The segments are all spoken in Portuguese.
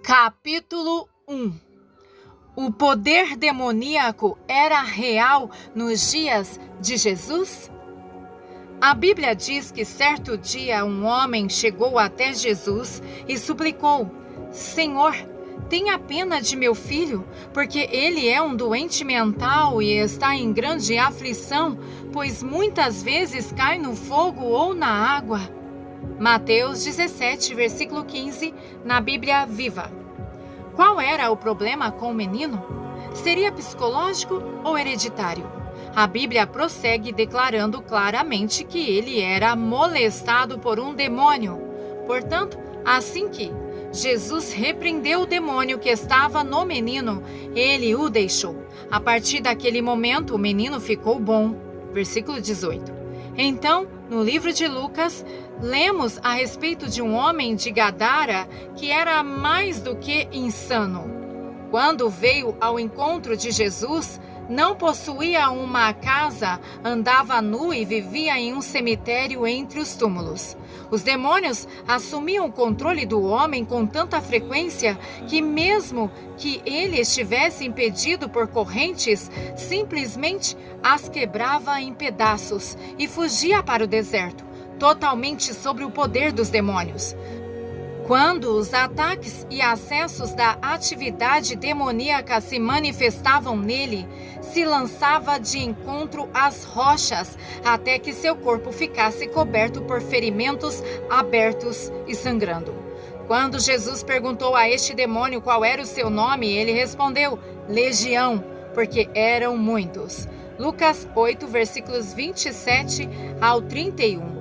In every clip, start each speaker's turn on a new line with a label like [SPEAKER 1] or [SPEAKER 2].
[SPEAKER 1] Capítulo 1. O poder demoníaco era real nos dias de Jesus? A Bíblia diz que certo dia um homem chegou até Jesus e suplicou: Senhor, tenha pena de meu filho, porque ele é um doente mental e está em grande aflição, pois muitas vezes cai no fogo ou na água. Mateus 17, versículo 15, na Bíblia Viva. Qual era o problema com o menino? Seria psicológico ou hereditário? A Bíblia prossegue declarando claramente que ele era molestado por um demônio. Portanto, assim que Jesus repreendeu o demônio que estava no menino, ele o deixou. A partir daquele momento, o menino ficou bom. Versículo 18. Então, no livro de Lucas, lemos a respeito de um homem de Gadara que era mais do que insano. Quando veio ao encontro de Jesus, não possuía uma casa, andava nu e vivia em um cemitério entre os túmulos. Os demônios assumiam o controle do homem com tanta frequência que, mesmo que ele estivesse impedido por correntes, simplesmente as quebrava em pedaços e fugia para o deserto, totalmente sob o poder dos demônios. Quando os ataques e acessos da atividade demoníaca se manifestavam nele, se lançava de encontro às rochas, até que seu corpo ficasse coberto por ferimentos abertos e sangrando. Quando Jesus perguntou a este demônio qual era o seu nome, ele respondeu: Legião, porque eram muitos. Lucas 8, versículos 27 ao 31.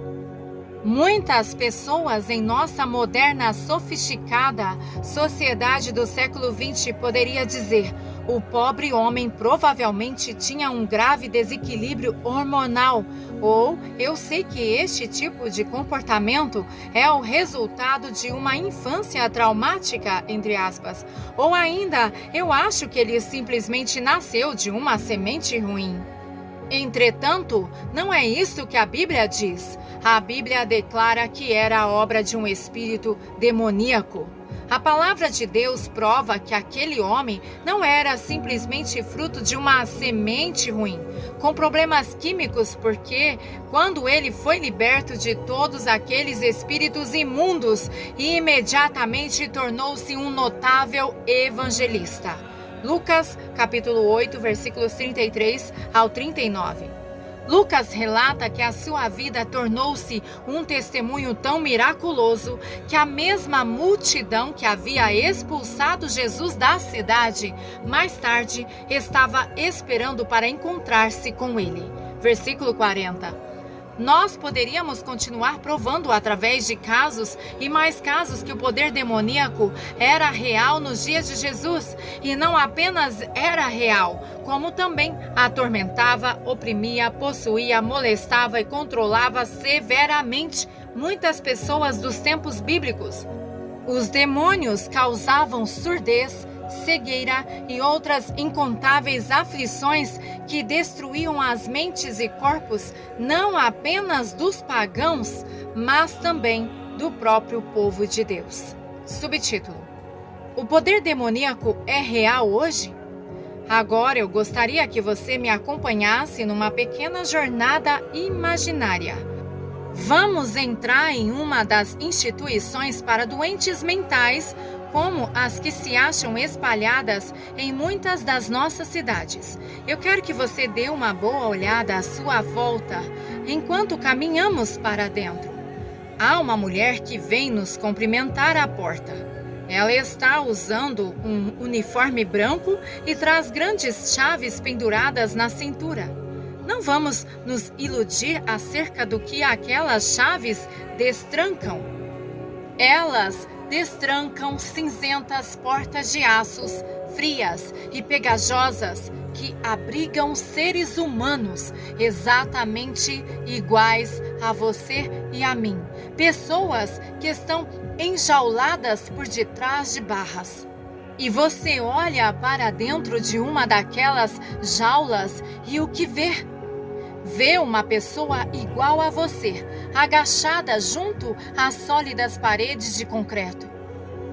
[SPEAKER 1] Muitas pessoas em nossa moderna, sofisticada sociedade do século XX poderia dizer: o pobre homem provavelmente tinha um grave desequilíbrio hormonal, ou eu sei que este tipo de comportamento é o resultado de uma infância traumática, entre aspas, ou ainda, eu acho que ele simplesmente nasceu de uma semente ruim. Entretanto, não é isso que a Bíblia diz. A Bíblia declara que era a obra de um espírito demoníaco. A palavra de Deus prova que aquele homem não era simplesmente fruto de uma semente ruim, com problemas químicos, porque quando ele foi liberto de todos aqueles espíritos imundos, imediatamente tornou-se um notável evangelista. Lucas, capítulo 8, versículos 33 ao 39. Lucas relata que a sua vida tornou-se um testemunho tão miraculoso que a mesma multidão que havia expulsado Jesus da cidade, mais tarde estava esperando para encontrar-se com ele. Versículo 40. Nós poderíamos continuar provando através de casos e mais casos que o poder demoníaco era real nos dias de Jesus, e não apenas era real, como também atormentava, oprimia, possuía, molestava e controlava severamente muitas pessoas dos tempos bíblicos. Os demônios causavam surdez, cegueira e outras incontáveis aflições que destruíam as mentes e corpos não apenas dos pagãos, mas também do próprio povo de Deus. Subtítulo: O poder demoníaco é real hoje? Agora eu gostaria que você me acompanhasse numa pequena jornada imaginária. Vamos entrar em uma das instituições para doentes mentais, como as que se acham espalhadas em muitas das nossas cidades. Eu quero que você dê uma boa olhada à sua volta enquanto caminhamos para dentro. Há uma mulher que vem nos cumprimentar à porta. Ela está usando um uniforme branco e traz grandes chaves penduradas na cintura. Não vamos nos iludir acerca do que aquelas chaves destrancam. Elas destrancam cinzentas portas de aços, frias e pegajosas, que abrigam seres humanos exatamente iguais a você e a mim. Pessoas que estão enjauladas por detrás de barras. E você olha para dentro de uma daquelas jaulas e o que vê? Vê uma pessoa igual a você, agachada junto às sólidas paredes de concreto.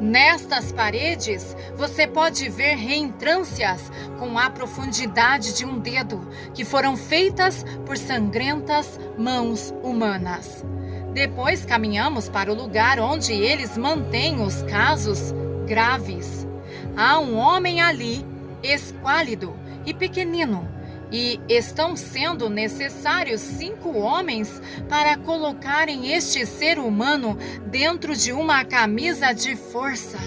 [SPEAKER 1] Nestas paredes, você pode ver reentrâncias com a profundidade de um dedo, que foram feitas por sangrentas mãos humanas. Depois caminhamos para o lugar onde eles mantêm os casos graves. Há um homem ali, esquálido e pequenino, e estão sendo necessários 5 homens para colocarem este ser humano dentro de uma camisa de força.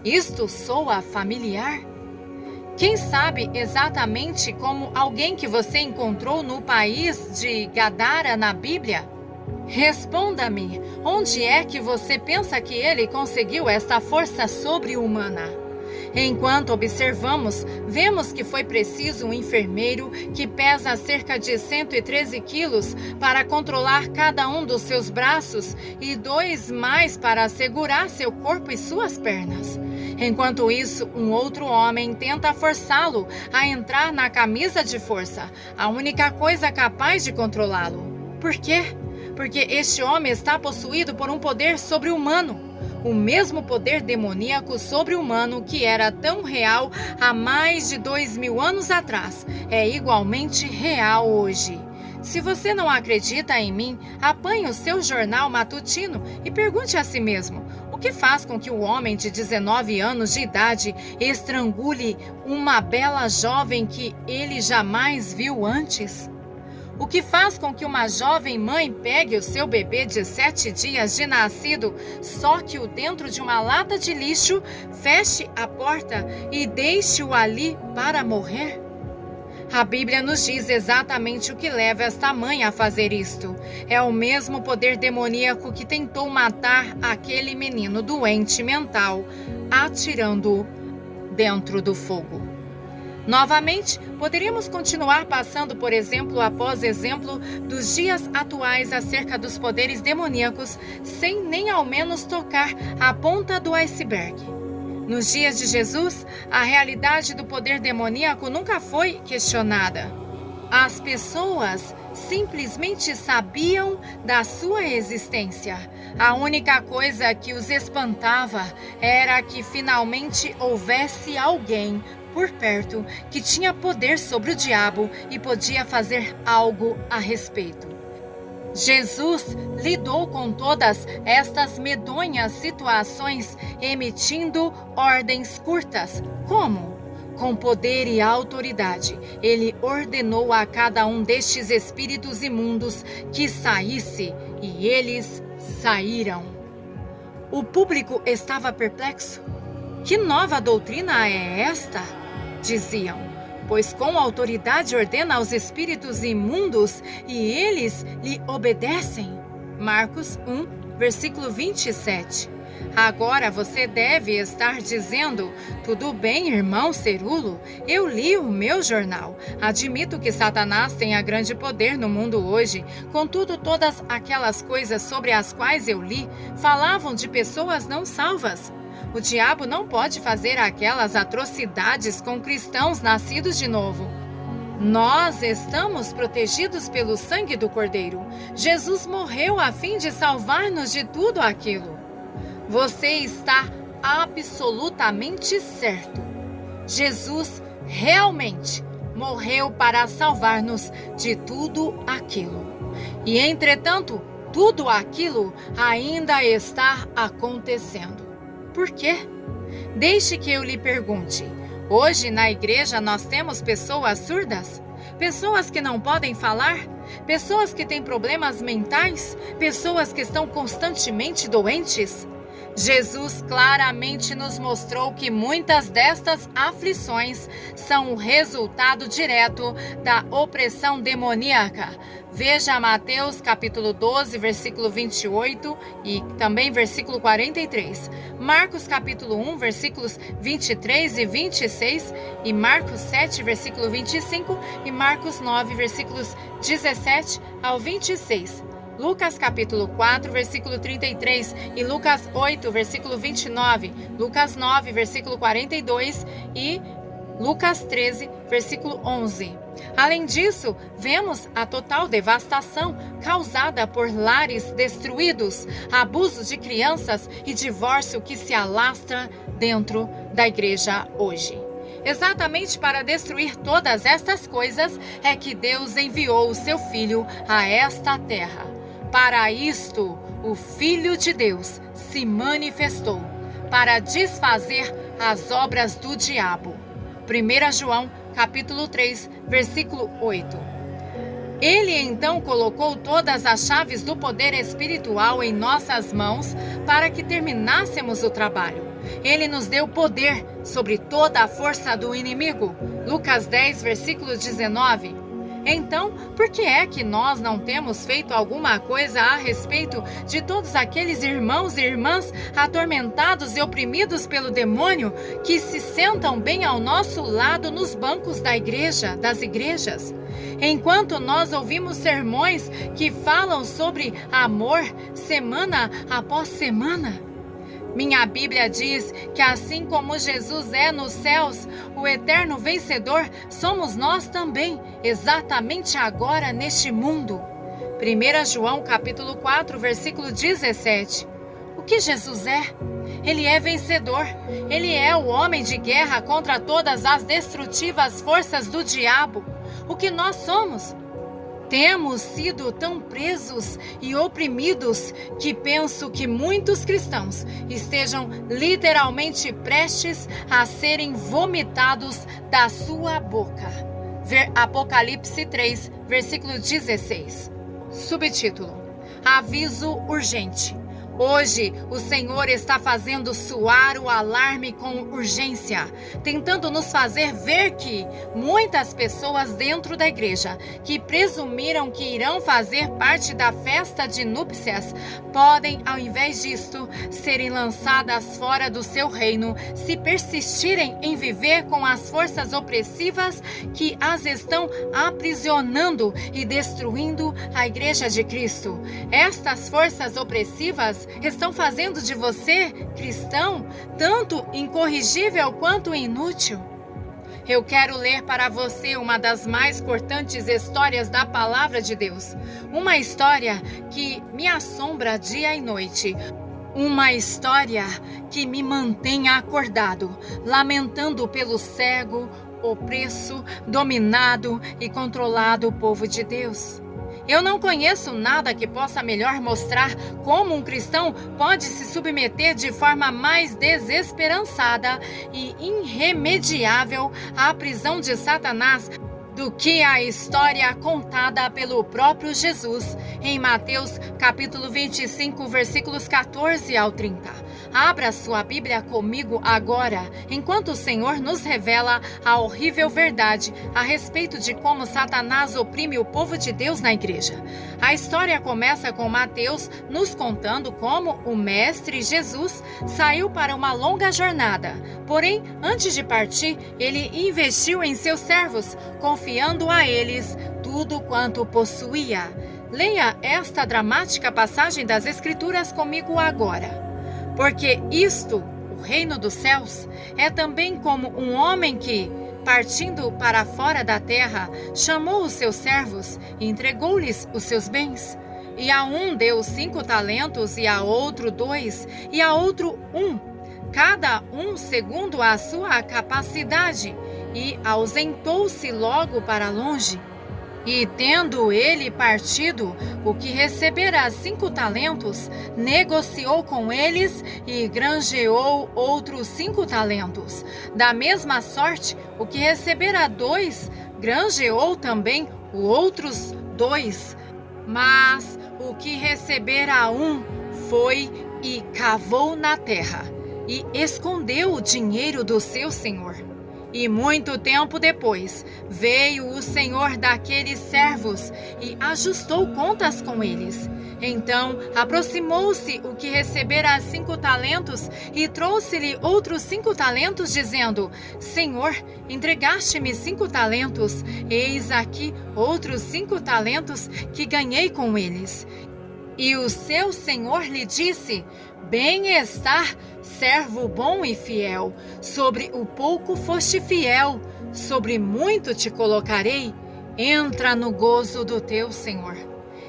[SPEAKER 1] Isto soa familiar? Quem sabe exatamente como alguém que você encontrou no país de Gadara na Bíblia? Responda-me, onde é que você pensa que ele conseguiu esta força sobre-humana? Enquanto observamos, vemos que foi preciso um enfermeiro que pesa cerca de 113 quilos para controlar cada um dos seus braços e 2 mais para segurar seu corpo e suas pernas. Enquanto isso, um outro homem tenta forçá-lo a entrar na camisa de força, a única coisa capaz de controlá-lo. Por quê? Porque este homem está possuído por um poder sobre-humano. O mesmo poder demoníaco sobre-humano que era tão real há mais de 2000 anos atrás é igualmente real hoje. Se você não acredita em mim, apanhe o seu jornal matutino e pergunte a si mesmo: o que faz com que o homem de 19 anos de idade estrangule uma bela jovem que ele jamais viu antes? O que faz com que uma jovem mãe pegue o seu bebê de 7 dias de nascido, soque-o dentro de uma lata de lixo, feche a porta e deixe-o ali para morrer? A Bíblia nos diz exatamente o que leva esta mãe a fazer isto. É o mesmo poder demoníaco que tentou matar aquele menino doente mental, atirando-o dentro do fogo. Novamente, poderíamos continuar passando por exemplo após exemplo dos dias atuais acerca dos poderes demoníacos, sem nem ao menos tocar a ponta do iceberg. Nos dias de Jesus, a realidade do poder demoníaco nunca foi questionada. As pessoas simplesmente sabiam da sua existência. A única coisa que os espantava era que finalmente houvesse alguém por perto que tinha poder sobre o diabo e podia fazer algo a respeito. Jesus lidou com todas estas medonhas situações emitindo ordens curtas. Como? Com poder e autoridade, ele ordenou a cada um destes espíritos imundos que saísse, e eles saíram. O público estava perplexo. Que nova doutrina é esta? Diziam, pois com autoridade ordena aos espíritos imundos e eles lhe obedecem. Marcos 1, versículo 27. Agora você deve estar dizendo: tudo bem, irmão Cerulo, eu li o meu jornal. Admito que Satanás tenha grande poder no mundo hoje. Contudo, todas aquelas coisas sobre as quais eu li falavam de pessoas não salvas. O diabo não pode fazer aquelas atrocidades com cristãos nascidos de novo. Nós estamos protegidos pelo sangue do Cordeiro. Jesus morreu a fim de salvar-nos de tudo aquilo. Você está absolutamente certo. Jesus realmente morreu para salvar-nos de tudo aquilo. E, entretanto, tudo aquilo ainda está acontecendo. Por quê? Deixe que eu lhe pergunte. Hoje na igreja nós temos pessoas surdas? Pessoas que não podem falar? Pessoas que têm problemas mentais? Pessoas que estão constantemente doentes? Jesus claramente nos mostrou que muitas destas aflições são o resultado direto da opressão demoníaca. Veja Mateus capítulo 12, versículo 28 e também versículo 43. Marcos capítulo 1, versículos 23 e 26 e Marcos 7, versículo 25 e Marcos 9, versículos 17 ao 26. Lucas capítulo 4, versículo 33 e Lucas 8, versículo 29, Lucas 9, versículo 42 e Lucas 13, versículo 11. Além disso, vemos a total devastação causada por lares destruídos, abusos de crianças e divórcio que se alastra dentro da igreja hoje. Exatamente para destruir todas estas coisas é que Deus enviou o seu Filho a esta terra. Para isto, o Filho de Deus se manifestou para desfazer as obras do diabo. 1 João, capítulo 3, versículo 8. Ele então colocou todas as chaves do poder espiritual em nossas mãos para que terminássemos o trabalho. Ele nos deu poder sobre toda a força do inimigo. Lucas 10, versículo 19. Então, por que é que nós não temos feito alguma coisa a respeito de todos aqueles irmãos e irmãs atormentados e oprimidos pelo demônio que se sentam bem ao nosso lado nos bancos das igrejas? Enquanto nós ouvimos sermões que falam sobre amor semana após semana. Minha Bíblia diz que assim como Jesus é nos céus, o eterno vencedor, somos nós também, exatamente agora neste mundo. 1 João capítulo 4, versículo 17. O que Jesus é? Ele é vencedor. Ele é o homem de guerra contra todas as destrutivas forças do diabo. O que nós somos? Temos sido tão presos e oprimidos que penso que muitos cristãos estejam literalmente prestes a serem vomitados da sua boca. Apocalipse 3, versículo 16. Subtítulo: Aviso urgente. Hoje, o Senhor está fazendo soar o alarme com urgência, tentando nos fazer ver que muitas pessoas dentro da igreja que presumiram que irão fazer parte da festa de núpcias podem, ao invés disto, serem lançadas fora do seu reino se persistirem em viver com as forças opressivas que as estão aprisionando e destruindo a igreja de Cristo. Estas forças opressivas estão fazendo de você, cristão, tanto incorrigível quanto inútil. Eu quero ler para você uma das mais cortantes histórias da palavra de Deus. Uma história que me assombra dia e noite. Uma história que me mantém acordado, lamentando pelo cego, opresso, dominado e controlado povo de Deus. Eu não conheço nada que possa melhor mostrar como um cristão pode se submeter de forma mais desesperançada e irremediável à prisão de Satanás do que a história contada pelo próprio Jesus em Mateus capítulo 25, versículos 14 ao 30. Abra sua Bíblia comigo agora, enquanto o Senhor nos revela a horrível verdade a respeito de como Satanás oprime o povo de Deus na igreja. A história começa com Mateus nos contando como o Mestre Jesus saiu para uma longa jornada. Porém, antes de partir, ele investiu em seus servos, confiando a eles tudo quanto possuía. Leia esta dramática passagem das Escrituras comigo agora. Porque isto, o reino dos céus, é também como um homem que, partindo para fora da terra, chamou os seus servos e entregou-lhes os seus bens. E a um deu 5 talentos, e a outro 2, e a outro 1, cada um segundo a sua capacidade, e ausentou-se logo para longe. E tendo ele partido, o que recebera 5 talentos, negociou com eles e granjeou outros 5 talentos. Da mesma sorte, o que recebera 2, granjeou também os outros 2. Mas o que recebera 1 foi e cavou na terra, e escondeu o dinheiro do seu senhor. E muito tempo depois, veio o senhor daqueles servos e ajustou contas com eles. Então, aproximou-se o que recebera 5 talentos e trouxe-lhe outros 5 talentos, dizendo: Senhor, entregaste-me 5 talentos, eis aqui outros 5 talentos que ganhei com eles. E o seu senhor lhe disse: Bem-estar, servo bom e fiel. Sobre o pouco foste fiel, sobre muito te colocarei. Entra no gozo do teu senhor.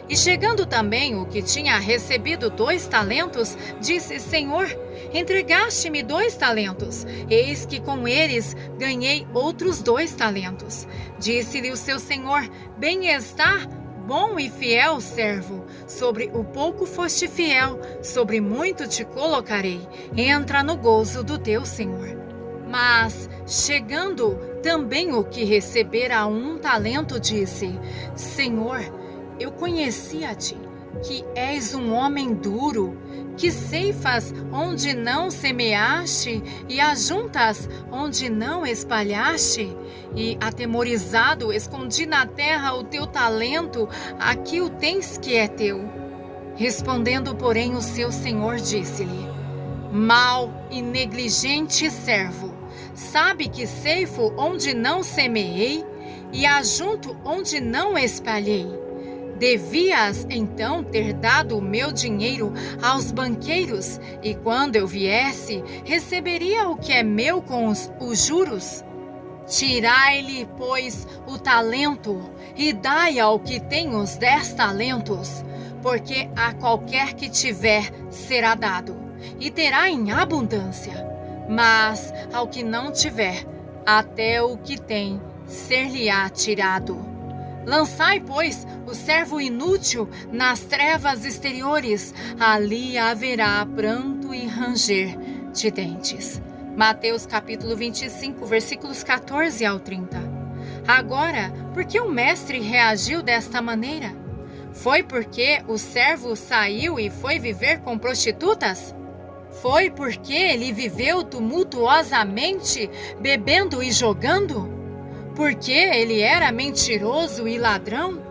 [SPEAKER 1] E chegando também o que tinha recebido 2 talentos, disse: Senhor, entregaste-me 2 talentos. Eis que com eles ganhei outros 2 talentos. Disse-lhe o seu senhor: Bem-estar, bom e fiel servo. Sobre o pouco foste fiel, sobre muito te colocarei. Entra no gozo do teu senhor. Mas, chegando também o que recebera 1 talento, disse: Senhor, eu conhecia-te, que és um homem duro, que ceifas onde não semeaste e ajuntas onde não espalhaste. E, atemorizado, escondi na terra o teu talento, aqui o tens que é teu. Respondendo, porém, o seu senhor disse-lhe: Mau e negligente servo, sabe que ceifo onde não semeei e ajunto onde não espalhei. Devias então ter dado o meu dinheiro aos banqueiros, e quando eu viesse, receberia o que é meu com os juros? Tirai-lhe, pois, o talento, e dai ao que tem os 10 talentos, porque a qualquer que tiver será dado, e terá em abundância. Mas ao que não tiver, até o que tem ser-lhe-á tirado. Lançai, pois, o servo inútil nas trevas exteriores, ali haverá pranto e ranger de dentes. Mateus capítulo 25, versículos 14 ao 30. Agora, por que o mestre reagiu desta maneira? Foi porque o servo saiu e foi viver com prostitutas? Foi porque ele viveu tumultuosamente, bebendo e jogando? Porque ele era mentiroso e ladrão?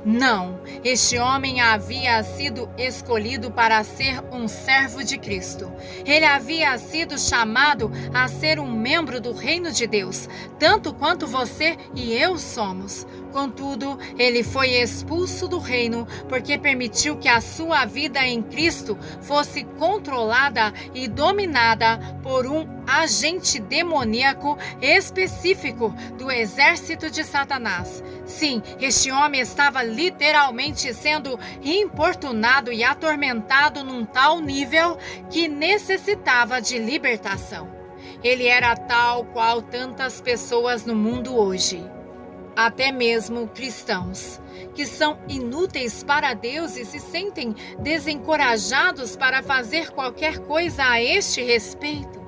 [SPEAKER 1] Não, este homem havia sido escolhido para ser um servo de Cristo. Ele havia sido chamado a ser um membro do reino de Deus, tanto quanto você e eu somos. Contudo, ele foi expulso do reino porque permitiu que a sua vida em Cristo fosse controlada e dominada por um agente demoníaco específico do exército de Satanás. Sim, este homem estava literalmente sendo importunado e atormentado num tal nível que necessitava de libertação. Ele era tal qual tantas pessoas no mundo hoje, até mesmo cristãos, que são inúteis para Deus e se sentem desencorajados para fazer qualquer coisa a este respeito.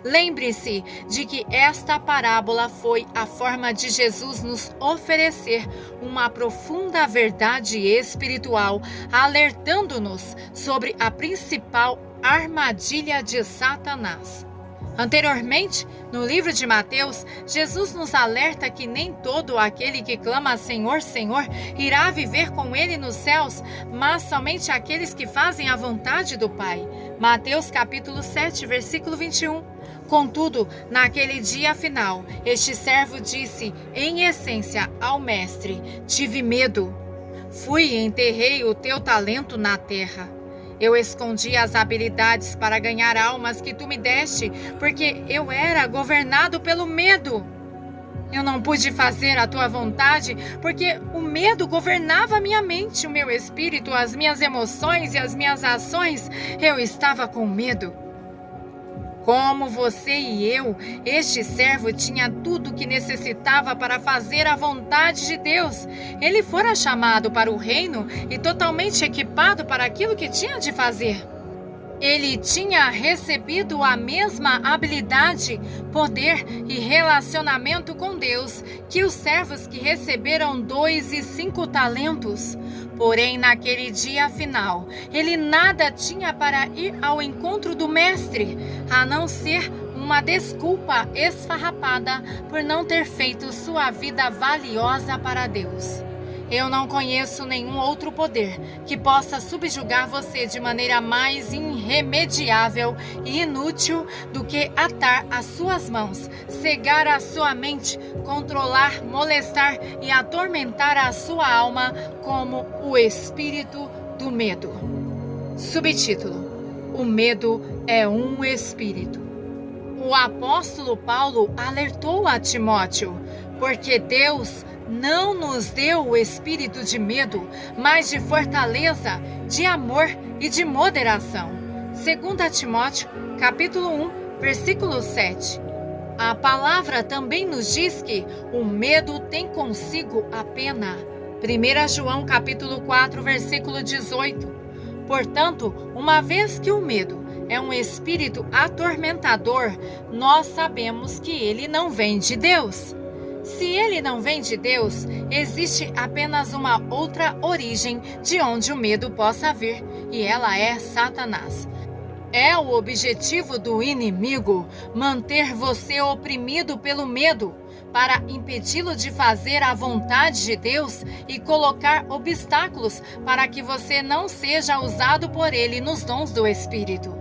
[SPEAKER 1] Lembre-se de que esta parábola foi a forma de Jesus nos oferecer uma profunda verdade espiritual, alertando-nos sobre a principal armadilha de Satanás. Anteriormente, no livro de Mateus, Jesus nos alerta que nem todo aquele que clama Senhor, Senhor, irá viver com ele nos céus, mas somente aqueles que fazem a vontade do Pai. Mateus capítulo 7, versículo 21. Contudo, naquele dia final, este servo disse, em essência, ao mestre: tive medo. Fui e enterrei o teu talento na terra. Eu escondi as habilidades para ganhar almas que tu me deste, porque eu era governado pelo medo. Eu não pude fazer a tua vontade, porque o medo governava a minha mente, o meu espírito, as minhas emoções e as minhas ações. Eu estava com medo. Como você e eu, este servo tinha tudo o que necessitava para fazer a vontade de Deus. Ele fora chamado para o reino e totalmente equipado para aquilo que tinha de fazer. Ele tinha recebido a mesma habilidade, poder e relacionamento com Deus que os servos que receberam 2 e 5 talentos. Porém, naquele dia final, ele nada tinha para ir ao encontro do mestre, a não ser uma desculpa esfarrapada por não ter feito sua vida valiosa para Deus. Eu não conheço nenhum outro poder que possa subjugar você de maneira mais irremediável e inútil do que atar as suas mãos, cegar a sua mente, controlar, molestar e atormentar a sua alma como o espírito do medo. Subtítulo: O medo é um espírito. O apóstolo Paulo alertou a Timóteo, porque Deus não nos deu o espírito de medo, mas de fortaleza, de amor e de moderação. 2 Timóteo, capítulo 1, versículo 7. A palavra também nos diz que o medo tem consigo a pena. 1 João, capítulo 4, versículo 18. Portanto, uma vez que o medo é um espírito atormentador, nós sabemos que ele não vem de Deus. Se ele não vem de Deus, existe apenas uma outra origem de onde o medo possa vir, e ela é Satanás. É o objetivo do inimigo manter você oprimido pelo medo, para impedi-lo de fazer a vontade de Deus e colocar obstáculos para que você não seja usado por ele nos dons do Espírito.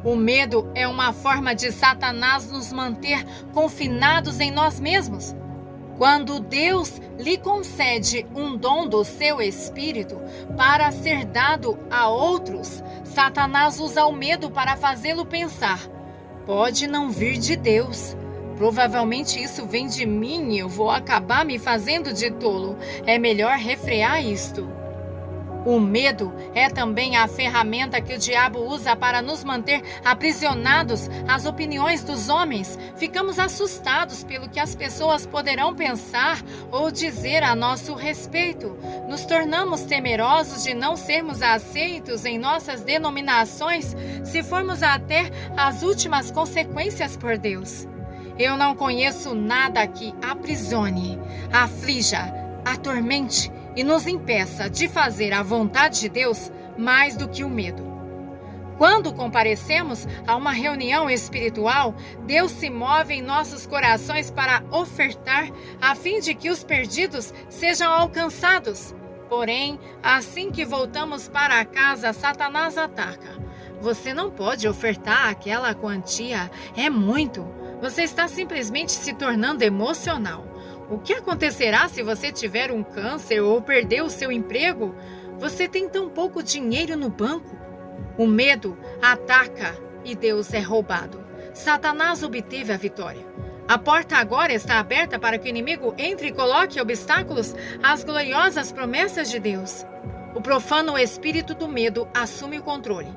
[SPEAKER 1] O medo é uma forma de Satanás nos manter confinados em nós mesmos. Quando Deus lhe concede um dom do seu Espírito para ser dado a outros, Satanás usa o medo para fazê-lo pensar: pode não vir de Deus. Provavelmente isso vem de mim e eu vou acabar me fazendo de tolo. É melhor refrear isto. O medo é também a ferramenta que o diabo usa para nos manter aprisionados às opiniões dos homens. Ficamos assustados pelo que as pessoas poderão pensar ou dizer a nosso respeito. Nos tornamos temerosos de não sermos aceitos em nossas denominações se formos até as últimas consequências por Deus. Eu não conheço nada que aprisione, aflija, atormente e nos impeça de fazer a vontade de Deus mais do que o medo. Quando comparecemos a uma reunião espiritual, Deus se move em nossos corações para ofertar a fim de que os perdidos sejam alcançados. Porém, assim que voltamos para casa, Satanás ataca. Você não pode ofertar aquela quantia, é muito. Você está simplesmente se tornando emocional. O que acontecerá se você tiver um câncer ou perder o seu emprego? Você tem tão pouco dinheiro no banco. O medo ataca e Deus é roubado. Satanás obteve a vitória. A porta agora está aberta para que o inimigo entre e coloque obstáculos às gloriosas promessas de Deus. O profano espírito do medo assume o controle.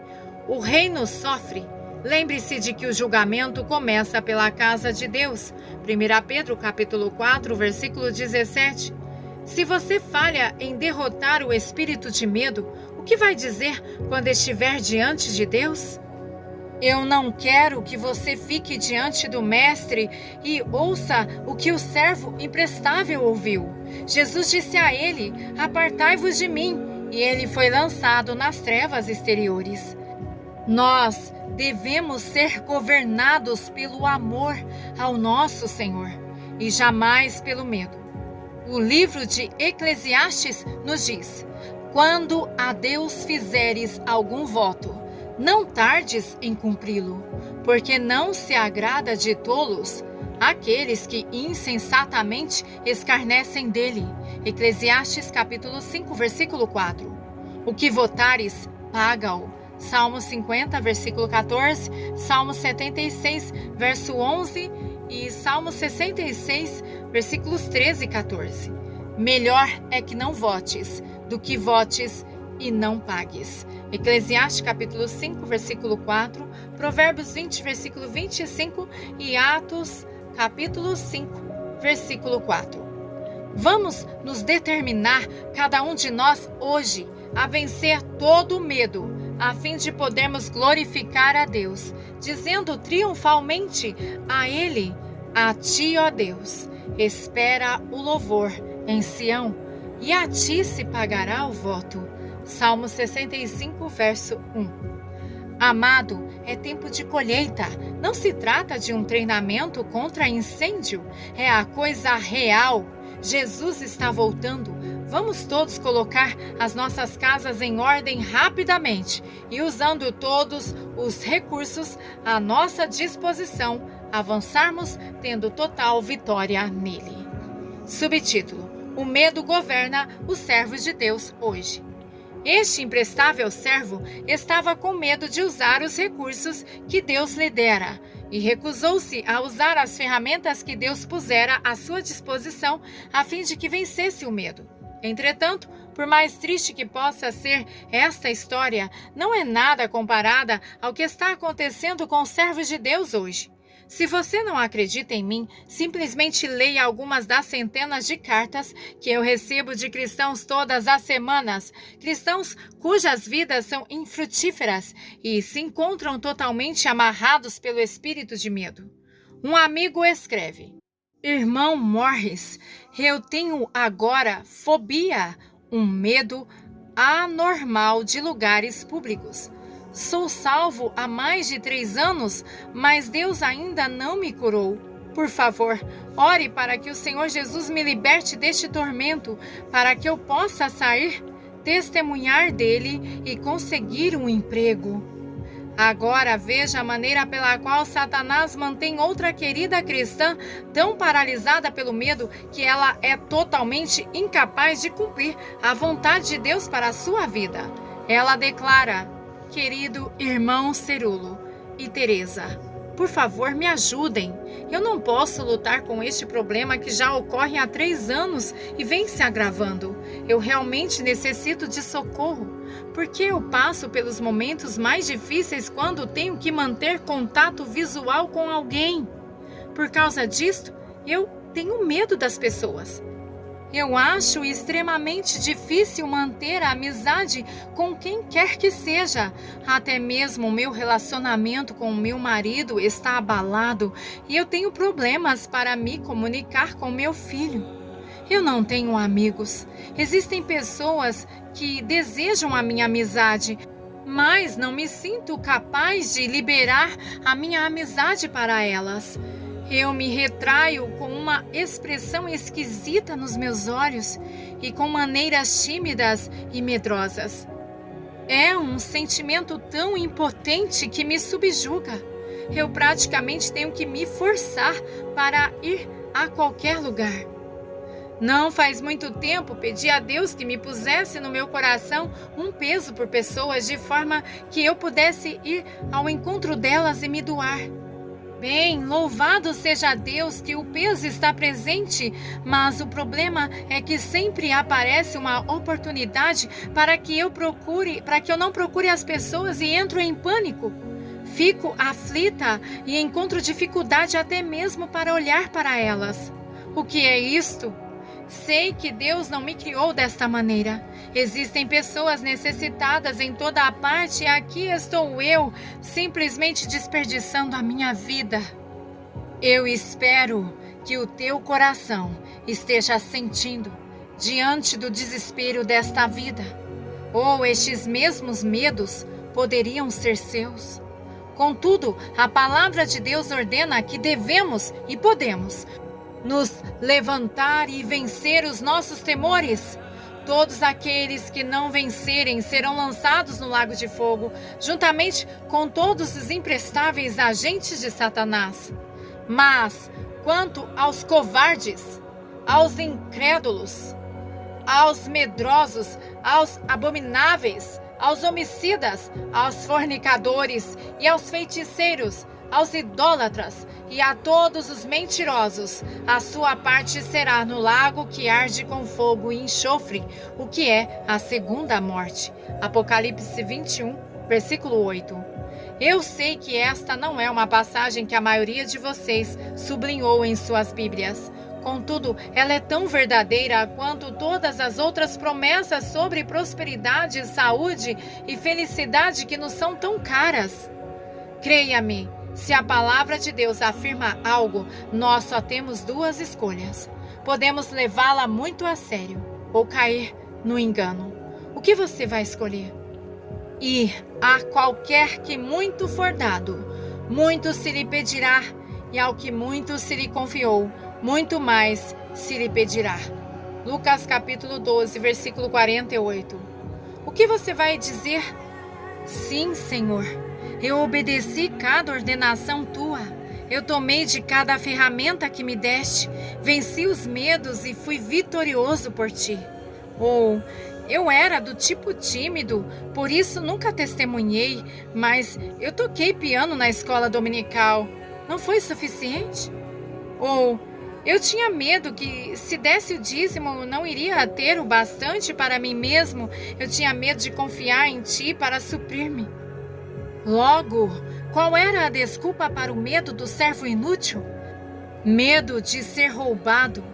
[SPEAKER 1] O reino sofre. Lembre-se de que o julgamento começa pela casa de Deus. 1 Pedro capítulo 4, versículo 17. Se você falha em derrotar o espírito de medo, o que vai dizer quando estiver diante de Deus? Eu não quero que você fique diante do Mestre e ouça o que o servo imprestável ouviu. Jesus disse a ele: apartai-vos de mim, e ele foi lançado nas trevas exteriores. Nós devemos ser governados pelo amor ao nosso Senhor e jamais pelo medo. O livro de Eclesiastes nos diz: quando a Deus fizeres algum voto, não tardes em cumpri-lo, porque não se agrada de tolos aqueles que insensatamente escarnecem dele. Eclesiastes capítulo 5, versículo 4. O que votares, paga-o. Salmo 50, versículo 14, Salmo 76, verso 11 e Salmo 66, versículos 13 e 14. Melhor é que não votes, do que votes e não pagues. Eclesiastes capítulo 5, versículo 4, Provérbios 20, versículo 25 e Atos capítulo 5, versículo 4. Vamos nos determinar, cada um de nós hoje, a vencer todo o medo, a fim de podermos glorificar a Deus, dizendo triunfalmente a Ele: a Ti, ó Deus, espera o louvor em Sião, e a Ti se pagará o voto. Salmo 65, verso 1. Amado, é tempo de colheita. Não se trata de um treinamento contra incêndio, é a coisa real. Jesus está voltando. Vamos todos colocar as nossas casas em ordem rapidamente e, usando todos os recursos à nossa disposição, avançarmos tendo total vitória nele. Subtítulo: O medo governa os servos de Deus hoje. Este imprestável servo estava com medo de usar os recursos que Deus lhe dera e recusou-se a usar as ferramentas que Deus pusera à sua disposição a fim de que vencesse o medo. Entretanto, por mais triste que possa ser esta história, não é nada comparada ao que está acontecendo com os servos de Deus hoje. Se você não acredita em mim, simplesmente leia algumas das centenas de cartas que eu recebo de cristãos todas as semanas, cristãos cujas vidas são infrutíferas e se encontram totalmente amarrados pelo espírito de medo. Um amigo escreve: Irmão Morris, eu tenho agora fobia, um medo anormal de lugares públicos. Sou salvo há mais de 3 anos, mas Deus ainda não me curou. Por favor, ore para que o Senhor Jesus me liberte deste tormento, para que eu possa sair, testemunhar dele e conseguir um emprego. Agora veja a maneira pela qual Satanás mantém outra querida cristã tão paralisada pelo medo que ela é totalmente incapaz de cumprir a vontade de Deus para a sua vida. Ela declara: Querido irmão Cerulo e Teresa, por favor, me ajudem. Eu não posso lutar com este problema que já ocorre há 3 anos e vem se agravando. Eu realmente necessito de socorro, porque eu passo pelos momentos mais difíceis quando tenho que manter contato visual com alguém. Por causa disto, eu tenho medo das pessoas. Eu acho extremamente difícil manter a amizade com quem quer que seja. Até mesmo o meu relacionamento com o meu marido está abalado e eu tenho problemas para me comunicar com meu filho. Eu não tenho amigos. Existem pessoas que desejam a minha amizade, mas não me sinto capaz de liberar a minha amizade para elas. Eu me retraio com uma expressão esquisita nos meus olhos e com maneiras tímidas e medrosas. É um sentimento tão impotente que me subjuga. Eu praticamente tenho que me forçar para ir a qualquer lugar. Não faz muito tempo pedi a Deus que me pusesse no meu coração um peso por pessoas de forma que eu pudesse ir ao encontro delas e me doar. Bem, louvado seja Deus que o peso está presente, mas o problema é que sempre aparece uma oportunidade para que eu não procure as pessoas e entro em pânico. Fico aflita e encontro dificuldade até mesmo para olhar para elas. O que é isto? Sei que Deus não me criou desta maneira. Existem pessoas necessitadas em toda a parte e aqui estou eu, simplesmente desperdiçando a minha vida. Eu espero que o teu coração esteja sentindo diante do desespero desta vida. Ou estes mesmos medos poderiam ser seus. Contudo, a palavra de Deus ordena que devemos e podemos nos levantar e vencer os nossos temores. Todos aqueles que não vencerem serão lançados no lago de fogo, juntamente com todos os imprestáveis agentes de Satanás. Mas, quanto aos covardes, aos incrédulos, aos medrosos, aos abomináveis, aos homicidas, aos fornicadores e aos feiticeiros, aos idólatras e a todos os mentirosos, a sua parte será no lago que arde com fogo e enxofre, o que é a segunda morte. Apocalipse 21, versículo 8. Eu sei que esta não é uma passagem que a maioria de vocês sublinhou em suas Bíblias. Contudo, ela é tão verdadeira quanto todas as outras promessas sobre prosperidade, saúde e felicidade que nos são tão caras. Creia-me, se a palavra de Deus afirma algo, nós só temos 2 escolhas. Podemos levá-la muito a sério ou cair no engano. O que você vai escolher? E a qualquer que muito for dado, muito se lhe pedirá, e ao que muito se lhe confiou, muito mais se lhe pedirá. Lucas capítulo 12, versículo 48. O que você vai dizer? Sim, Senhor. Eu obedeci cada ordenação tua. Eu tomei de cada ferramenta que me deste. Venci os medos e fui vitorioso por ti. Ou Eu era do tipo tímido, por isso nunca testemunhei, mas eu toquei piano na escola dominical. Não foi suficiente? Ou eu tinha medo que, se desse o dízimo, não iria ter o bastante para mim mesmo. Eu tinha medo de confiar em ti para suprir-me. Logo, qual era a desculpa para o medo do servo inútil? Medo de ser roubado.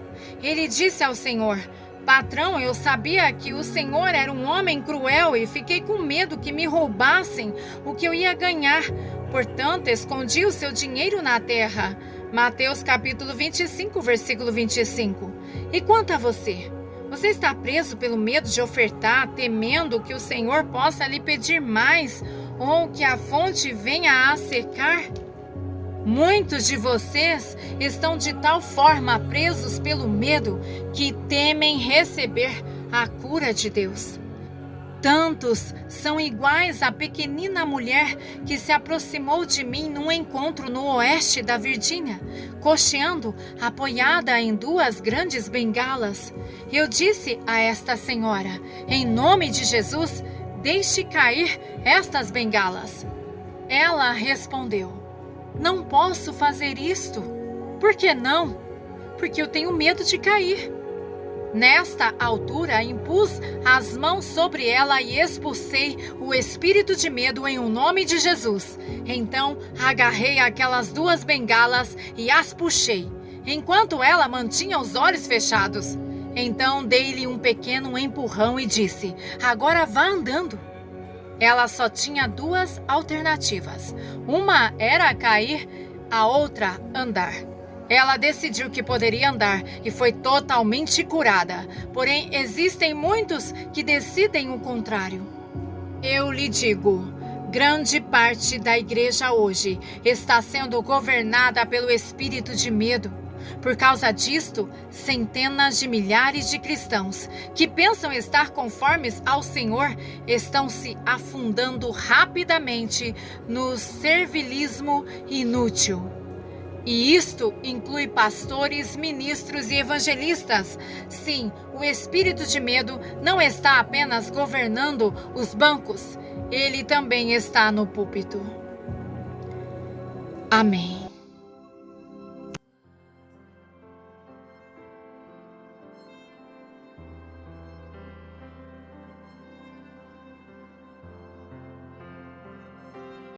[SPEAKER 1] Ele disse ao Senhor: Patrão, eu sabia que o Senhor era um homem cruel e fiquei com medo que me roubassem o que eu ia ganhar. Portanto, escondi o seu dinheiro na terra. Mateus capítulo 25, versículo 25. E quanto a você? Você está preso pelo medo de ofertar, temendo que o Senhor possa lhe pedir mais ou que a fonte venha a secar? Muitos de vocês estão de tal forma presos pelo medo que temem receber a cura de Deus. Tantos são iguais à pequenina mulher que se aproximou de mim num encontro no oeste da Virgínia, cocheando, apoiada em 2 grandes bengalas. Eu disse a esta senhora: em nome de Jesus, deixe cair estas bengalas. Ela respondeu: não posso fazer isto. Por que não? Porque eu tenho medo de cair. Nesta altura, impus as mãos sobre ela e expulsei o espírito de medo em o nome de Jesus. Então, agarrei aquelas 2 bengalas e as puxei, enquanto ela mantinha os olhos fechados. Então, dei-lhe um pequeno empurrão e disse: agora vá andando. Ela só tinha 2 alternativas. Uma era cair, a outra andar. Ela decidiu que poderia andar e foi totalmente curada. Porém, existem muitos que decidem o contrário. Eu lhe digo, grande parte da igreja hoje está sendo governada pelo espírito de medo. Por causa disto, centenas de milhares de cristãos que pensam estar conformes ao Senhor estão se afundando rapidamente no servilismo inútil. E isto inclui pastores, ministros e evangelistas. Sim, o espírito de medo não está apenas governando os bancos, ele também está no púlpito. Amém.